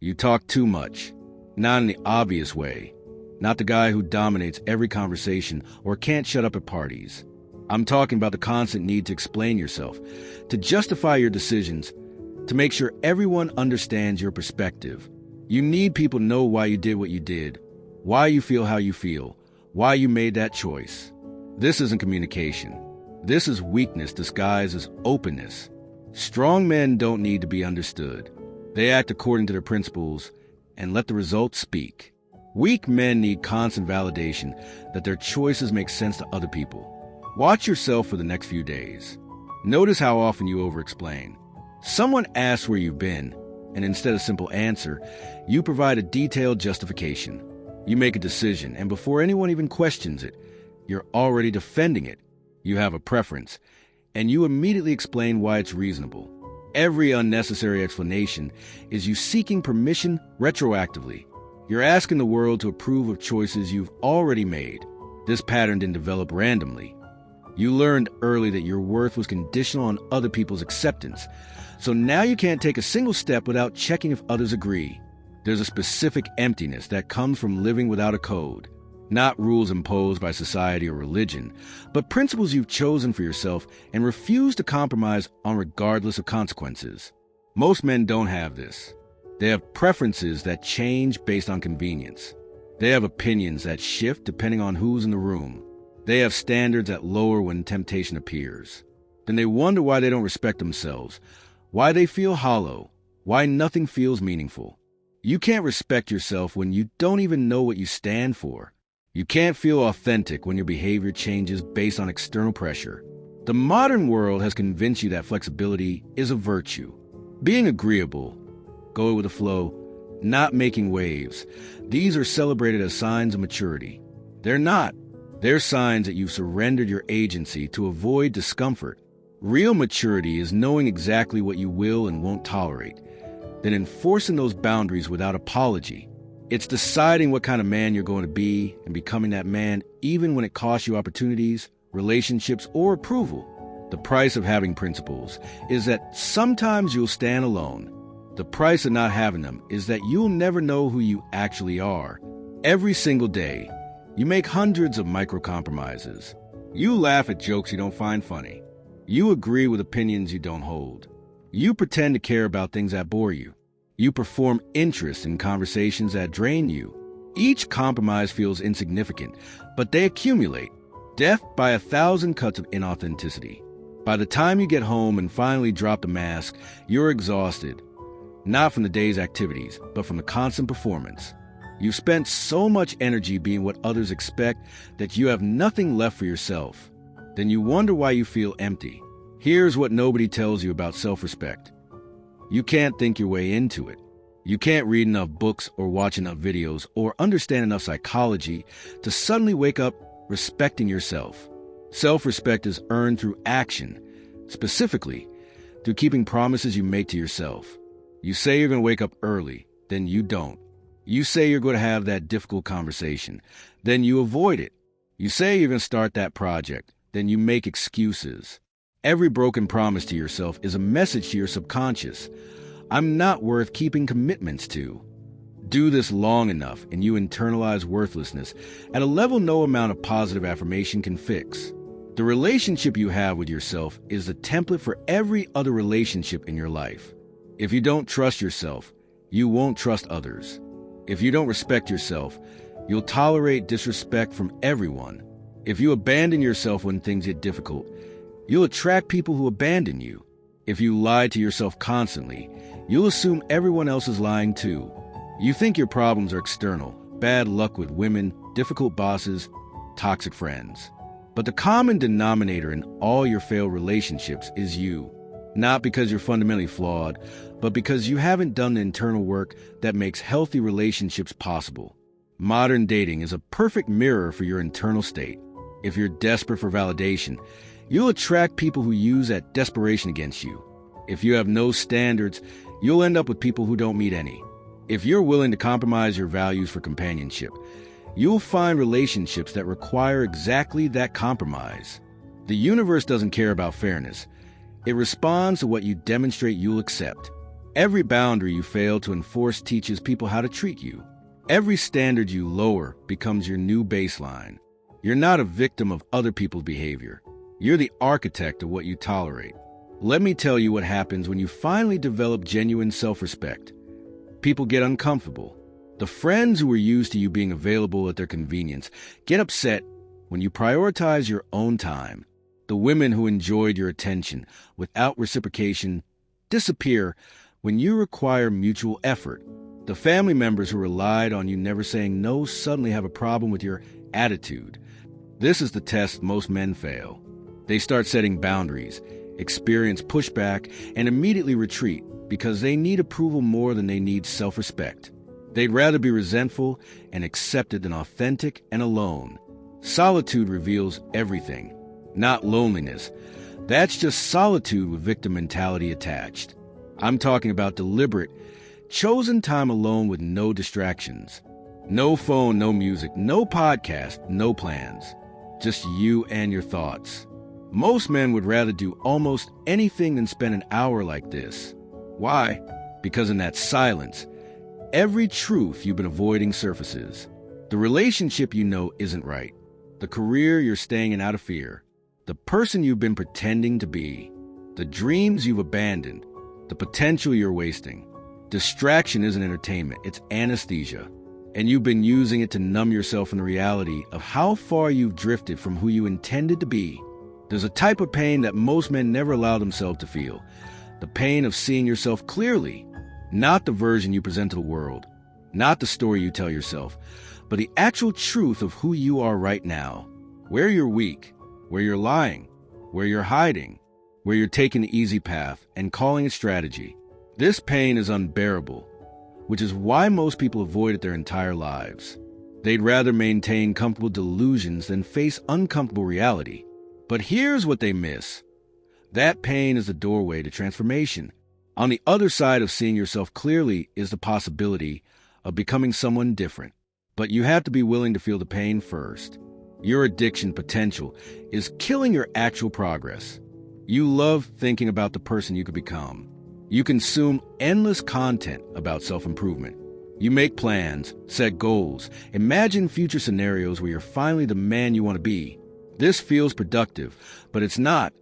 You talk too much. Not in the obvious way. Not the guy who dominates every conversation or can't shut up at parties. I'm talking about the constant need to explain yourself, to justify your decisions, to make sure everyone understands your perspective. You need people to know why you did what you did, why you feel how you feel, why you made that choice. This isn't communication. This is weakness disguised as openness. Strong men don't need to be understood. They act according to their principles and let the results speak. Weak men need constant validation that their choices make sense to other people. Watch yourself for the next few days. Notice how often you over-explain. Someone asks where you've been, and instead of a simple answer, you provide a detailed justification. You make a decision, and before anyone even questions it, you're already defending it. You have a preference, and you immediately explain why it's reasonable. Every unnecessary explanation is you seeking permission retroactively. You're asking the world to approve of choices you've already made. This pattern didn't develop randomly. You learned early that your worth was conditional on other people's acceptance. So now you can't take a single step without checking if others agree. There's a specific emptiness that comes from living without a code. Not rules imposed by society or religion, but principles you've chosen for yourself and refuse to compromise on regardless of consequences. Most men don't have this. They have preferences that change based on convenience. They have opinions that shift depending on who's in the room. They have standards that lower when temptation appears. Then they wonder why they don't respect themselves, why they feel hollow, why nothing feels meaningful. You can't respect yourself when you don't even know what you stand for. You can't feel authentic when your behavior changes based on external pressure. The modern world has convinced you that flexibility is a virtue. Being agreeable, going with the flow, not making waves, these are celebrated as signs of maturity. They're not. They're signs that you've surrendered your agency to avoid discomfort. Real maturity is knowing exactly what you will and won't tolerate, then enforcing those boundaries without apology. It's deciding what kind of man you're going to be and becoming that man even when it costs you opportunities, relationships, or approval. The price of having principles is that sometimes you'll stand alone. The price of not having them is that you'll never know who you actually are. Every single day, you make hundreds of micro-compromises. You laugh at jokes you don't find funny. You agree with opinions you don't hold. You pretend to care about things that bore you. You perform interest in conversations that drain you. Each compromise feels insignificant, but they accumulate. Death by 1,000 cuts of inauthenticity. By the time you get home and finally drop the mask, you're exhausted. Not from the day's activities, but from the constant performance. You've spent so much energy being what others expect that you have nothing left for yourself. Then you wonder why you feel empty. Here's what nobody tells you about self-respect. You can't think your way into it. You can't read enough books or watch enough videos or understand enough psychology to suddenly wake up respecting yourself. Self-respect is earned through action, specifically through keeping promises you make to yourself. You say you're going to wake up early, then you don't. You say you're going to have that difficult conversation, then you avoid it. You say you're going to start that project, then you make excuses. Every broken promise to yourself is a message to your subconscious. I'm not worth keeping commitments to. Do this long enough and you internalize worthlessness at a level no amount of positive affirmation can fix. The relationship you have with yourself is the template for every other relationship in your life. If you don't trust yourself, you won't trust others. If you don't respect yourself, you'll tolerate disrespect from everyone. If you abandon yourself when things get difficult, you'll attract people who abandon you. If you lie to yourself constantly, you'll assume everyone else is lying too. You think your problems are external, bad luck with women, difficult bosses, toxic friends. But the common denominator in all your failed relationships is you. Not because you're fundamentally flawed, but because you haven't done the internal work that makes healthy relationships possible. Modern dating is a perfect mirror for your internal state. If you're desperate for validation, you'll attract people who use that desperation against you. If you have no standards, you'll end up with people who don't meet any. If you're willing to compromise your values for companionship, you'll find relationships that require exactly that compromise. The universe doesn't care about fairness. It responds to what you demonstrate you'll accept. Every boundary you fail to enforce teaches people how to treat you. Every standard you lower becomes your new baseline. You're not a victim of other people's behavior. You're the architect of what you tolerate. Let me tell you what happens when you finally develop genuine self-respect. People get uncomfortable. The friends who were used to you being available at their convenience get upset when you prioritize your own time. The women who enjoyed your attention without reciprocation disappear when you require mutual effort. The family members who relied on you never saying no suddenly have a problem with your attitude. This is the test most men fail. They start setting boundaries, experience pushback, and immediately retreat because they need approval more than they need self-respect. They'd rather be resentful and accepted than authentic and alone. Solitude reveals everything, not loneliness. That's just solitude with victim mentality attached. I'm talking about deliberate, chosen time alone with no distractions. No phone, no music, no podcast, no plans. Just you and your thoughts. Most men would rather do almost anything than spend an hour like this. Why? Because in that silence, every truth you've been avoiding surfaces. The relationship you know isn't right. The career you're staying in out of fear. The person you've been pretending to be. The dreams you've abandoned. The potential you're wasting. Distraction isn't entertainment, it's anesthesia. And you've been using it to numb yourself from the reality of how far you've drifted from who you intended to be. There's a type of pain that most men never allow themselves to feel. The pain of seeing yourself clearly. Not the version you present to the world. Not the story you tell yourself. But the actual truth of who you are right now. Where you're weak. Where you're lying. Where you're hiding. Where you're taking the easy path and calling it strategy. This pain is unbearable, which is why most people avoid it their entire lives. They'd rather maintain comfortable delusions than face uncomfortable reality. But here's what they miss. That pain is the doorway to transformation. On the other side of seeing yourself clearly is the possibility of becoming someone different. But you have to be willing to feel the pain first. Your addiction potential is killing your actual progress. You love thinking about the person you could become. You consume endless content about self-improvement. You make plans, set goals, imagine future scenarios where you're finally the man you want to be. This feels productive, but it's not.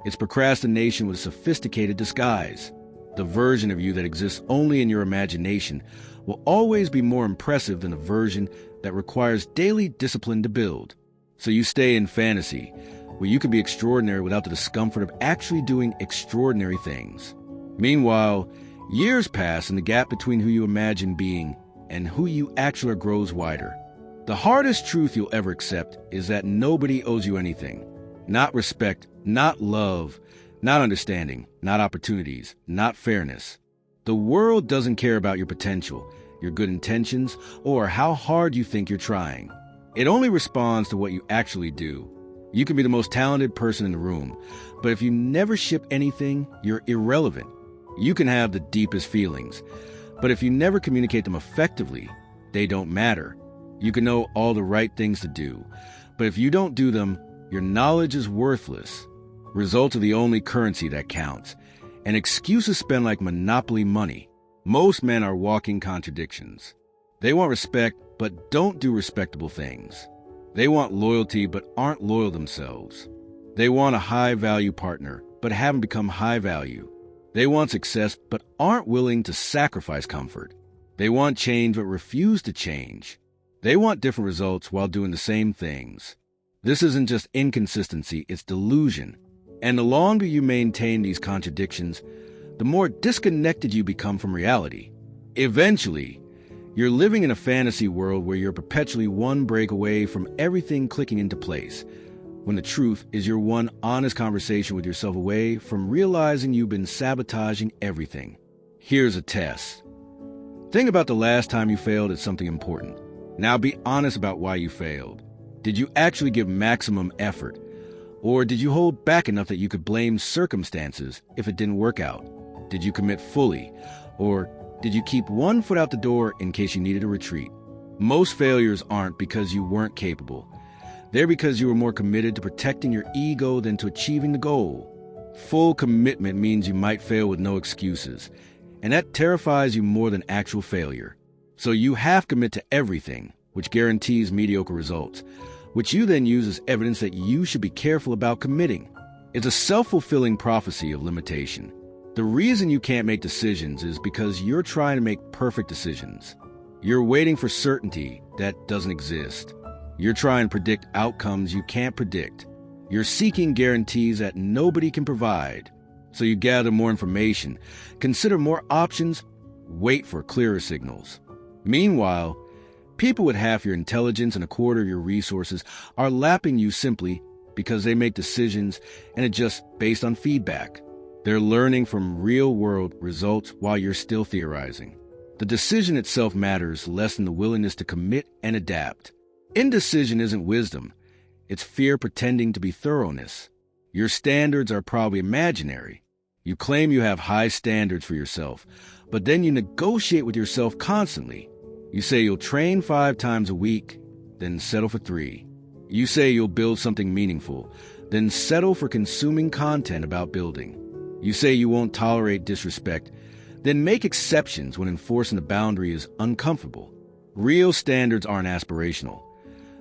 It's procrastination with a sophisticated disguise. The version of you that exists only in your imagination will always be more impressive than the version that requires daily discipline to build. So you stay in fantasy, where you can be extraordinary without the discomfort of actually doing extraordinary things. Meanwhile, years pass and the gap between who you imagine being and who you actually are grows wider. The hardest truth you'll ever accept is that nobody owes you anything. Not respect, not love, not understanding, not opportunities, not fairness. The world doesn't care about your potential, your good intentions, or how hard you think you're trying. It only responds to what you actually do. You can be the most talented person in the room, but if you never ship anything, you're irrelevant. You can have the deepest feelings, but if you never communicate them effectively, they don't matter. You can know all the right things to do, but if you don't do them, your knowledge is worthless. Results are the only currency that counts, and excuses spend like monopoly money. Most men are walking contradictions. They want respect, but don't do respectable things. They want loyalty, but aren't loyal themselves. They want a high-value partner, but haven't become high-value. They want success, but aren't willing to sacrifice comfort. They want change, but refuse to change. They want different results while doing the same things. This isn't just inconsistency, it's delusion. And the longer you maintain these contradictions, the more disconnected you become from reality. Eventually, you're living in a fantasy world where you're perpetually one break away from everything clicking into place, when the truth is you're one honest conversation with yourself away from realizing you've been sabotaging everything. Here's a test. Think about the last time you failed at something important. Now be honest about why you failed. Did you actually give maximum effort? Or did you hold back enough that you could blame circumstances if it didn't work out? Did you commit fully? Or did you keep one foot out the door in case you needed a retreat? Most failures aren't because you weren't capable. They're because you were more committed to protecting your ego than to achieving the goal. Full commitment means you might fail with no excuses. and that terrifies you more than actual failure. So you half commit to everything, which guarantees mediocre results, which you then use as evidence that you should be careful about committing. It's a self-fulfilling prophecy of limitation. The reason you can't make decisions is because you're trying to make perfect decisions. You're waiting for certainty that doesn't exist. You're trying to predict outcomes you can't predict. You're seeking guarantees that nobody can provide. So you gather more information, consider more options, wait for clearer signals. Meanwhile, people with half your intelligence and a quarter of your resources are lapping you simply because they make decisions and adjust based on feedback. They're learning from real-world results while you're still theorizing. The decision itself matters less than the willingness to commit and adapt. Indecision isn't wisdom. It's fear pretending to be thoroughness. Your standards are probably imaginary. You claim you have high standards for yourself, but then you negotiate with yourself constantly. You say you'll train 5 times a week, then settle for 3. You say you'll build something meaningful, then settle for consuming content about building. You say you won't tolerate disrespect, then make exceptions when enforcing the boundary is uncomfortable. Real standards aren't aspirational.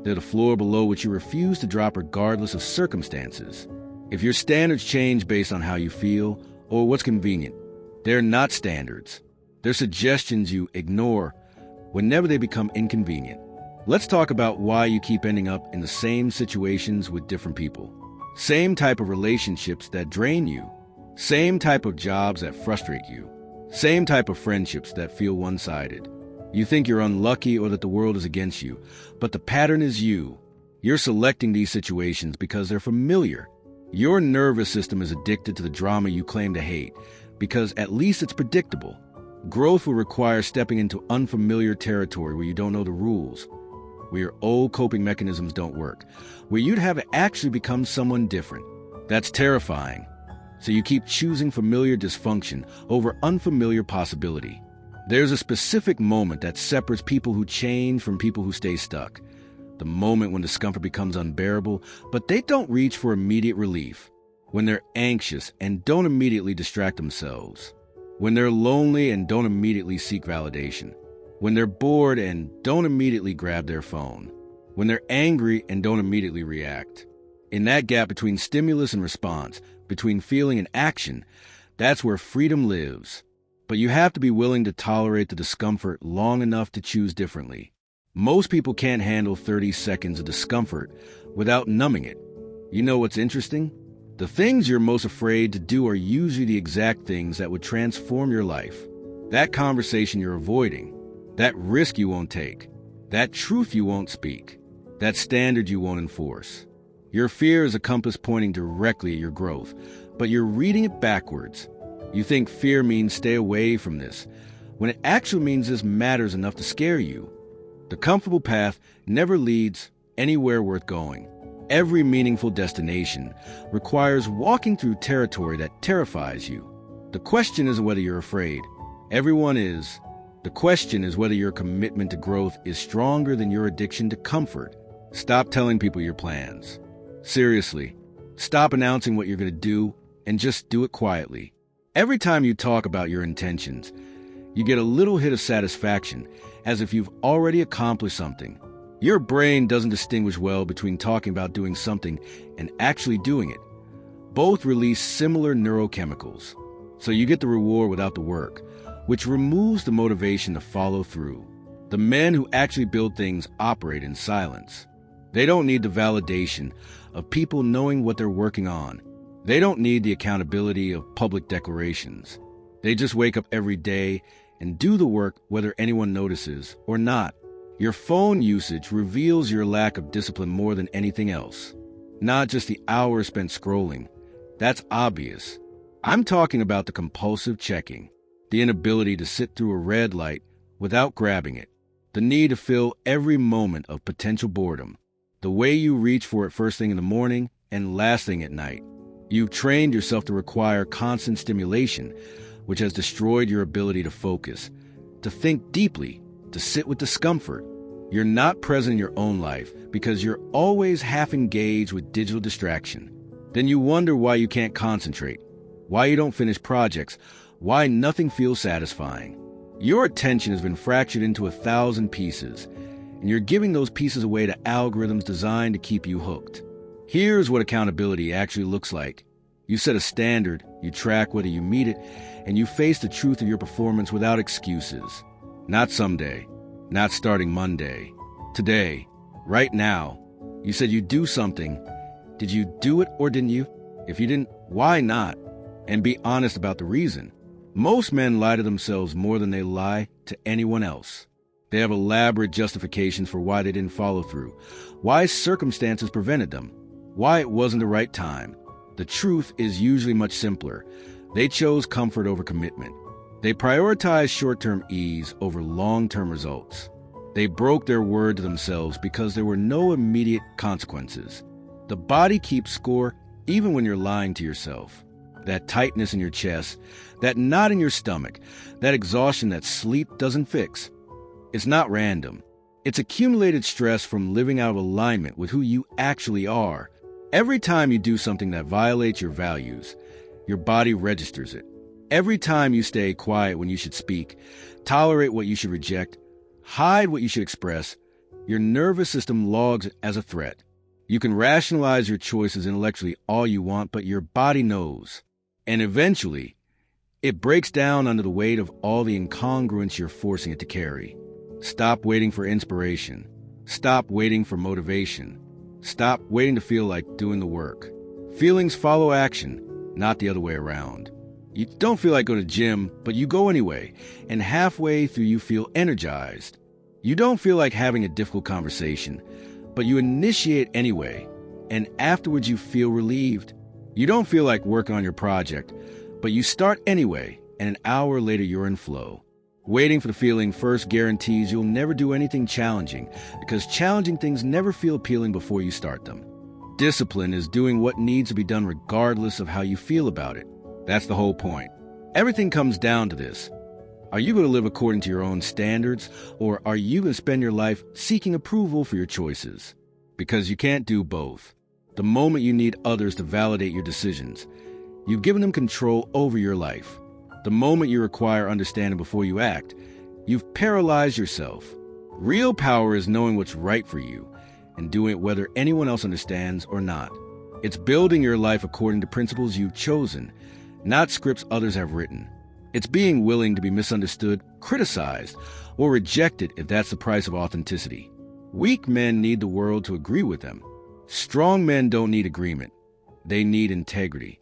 They're the floor below which you refuse to drop regardless of circumstances. If your standards change based on how you feel or what's convenient, they're not standards. They're suggestions you ignore whenever they become inconvenient. Let's talk about why you keep ending up in the same situations with different people. Same type of relationships that drain you. Same type of jobs that frustrate you. Same type of friendships that feel one-sided. You think you're unlucky or that the world is against you, but the pattern is you. You're selecting these situations because they're familiar. Your nervous system is addicted to the drama you claim to hate, because at least it's predictable. Growth will require stepping into unfamiliar territory where you don't know the rules, where your old coping mechanisms don't work, where you'd have to actually become someone different. That's terrifying. So you keep choosing familiar dysfunction over unfamiliar possibility. There's a specific moment that separates people who change from people who stay stuck. The moment when discomfort becomes unbearable, but they don't reach for immediate relief. When they're anxious and don't immediately distract themselves. When they're lonely and don't immediately seek validation. When they're bored and don't immediately grab their phone. When they're angry and don't immediately react. In that gap between stimulus and response, between feeling and action, that's where freedom lives. But you have to be willing to tolerate the discomfort long enough to choose differently. Most people can't handle 30 seconds of discomfort without numbing it. You know what's interesting? The things you're most afraid to do are usually the exact things that would transform your life. That conversation you're avoiding, that risk you won't take, that truth you won't speak, that standard you won't enforce. Your fear is a compass pointing directly at your growth, but you're reading it backwards. You think fear means stay away from this, when it actually means this matters enough to scare you. The comfortable path never leads anywhere worth going. Every meaningful destination requires walking through territory that terrifies you. The question isn't whether you're afraid. Everyone is. The question is whether your commitment to growth is stronger than your addiction to comfort. Stop telling people your plans. Seriously, stop announcing what you're going to do and just do it quietly. Every time you talk about your intentions, you get a little hit of satisfaction, as if you've already accomplished something. Your brain doesn't distinguish well between talking about doing something and actually doing it. Both release similar neurochemicals, so you get the reward without the work, which removes the motivation to follow through. The men who actually build things operate in silence. They don't need the validation of people knowing what they're working on. They don't need the accountability of public declarations. They just wake up every day and do the work whether anyone notices or not. Your phone usage reveals your lack of discipline more than anything else. Not just the hours spent scrolling. That's obvious. I'm talking about the compulsive checking, the inability to sit through a red light without grabbing it, the need to fill every moment of potential boredom, the way you reach for it first thing in the morning and last thing at night. You've trained yourself to require constant stimulation, which has destroyed your ability to focus, to think deeply, to sit with discomfort. You're not present in your own life because you're always half engaged with digital distraction. Then you wonder why you can't concentrate, why you don't finish projects, why nothing feels satisfying. Your attention has been fractured into 1,000 pieces, and you're giving those pieces away to algorithms designed to keep you hooked. Here's what accountability actually looks like. You set a standard, you track whether you meet it, and you face the truth of your performance without excuses. Not someday, not starting Monday. Today, right now. You said you'd do something. Did you do it or didn't you? If you didn't, why not? And be honest about the reason. Most men lie to themselves more than they lie to anyone else. They have elaborate justifications for why they didn't follow through, why circumstances prevented them, why it wasn't the right time. The truth is usually much simpler. They chose comfort over commitment. They prioritized short-term ease over long-term results. They broke their word to themselves because there were no immediate consequences. The body keeps score even when you're lying to yourself. That tightness in your chest, that knot in your stomach, that exhaustion that sleep doesn't fix. It's not random. It's accumulated stress from living out of alignment with who you actually are. Every time you do something that violates your values, your body registers it. Every time you stay quiet when you should speak, tolerate what you should reject, hide what you should express, your nervous system logs it as a threat. You can rationalize your choices intellectually all you want, but your body knows. And eventually, it breaks down under the weight of all the incongruence you're forcing it to carry. Stop waiting for inspiration. Stop waiting for motivation. Stop waiting to feel like doing the work. Feelings follow action, not the other way around. You don't feel like going to the gym, but you go anyway, and halfway through you feel energized. You don't feel like having a difficult conversation, but you initiate anyway, and afterwards you feel relieved. You don't feel like working on your project, but you start anyway, and an hour later you're in flow. Waiting for the feeling first guarantees you'll never do anything challenging, because challenging things never feel appealing before you start them. Discipline is doing what needs to be done regardless of how you feel about it. That's the whole point. Everything comes down to this. Are you going to live according to your own standards, or are you going to spend your life seeking approval for your choices? Because you can't do both. The moment you need others to validate your decisions, you've given them control over your life. The moment you require understanding before you act, you've paralyzed yourself. Real power is knowing what's right for you and doing it whether anyone else understands or not. It's building your life according to principles you've chosen, not scripts others have written. It's being willing to be misunderstood, criticized, or rejected if that's the price of authenticity. Weak men need the world to agree with them. Strong men don't need agreement. They need integrity.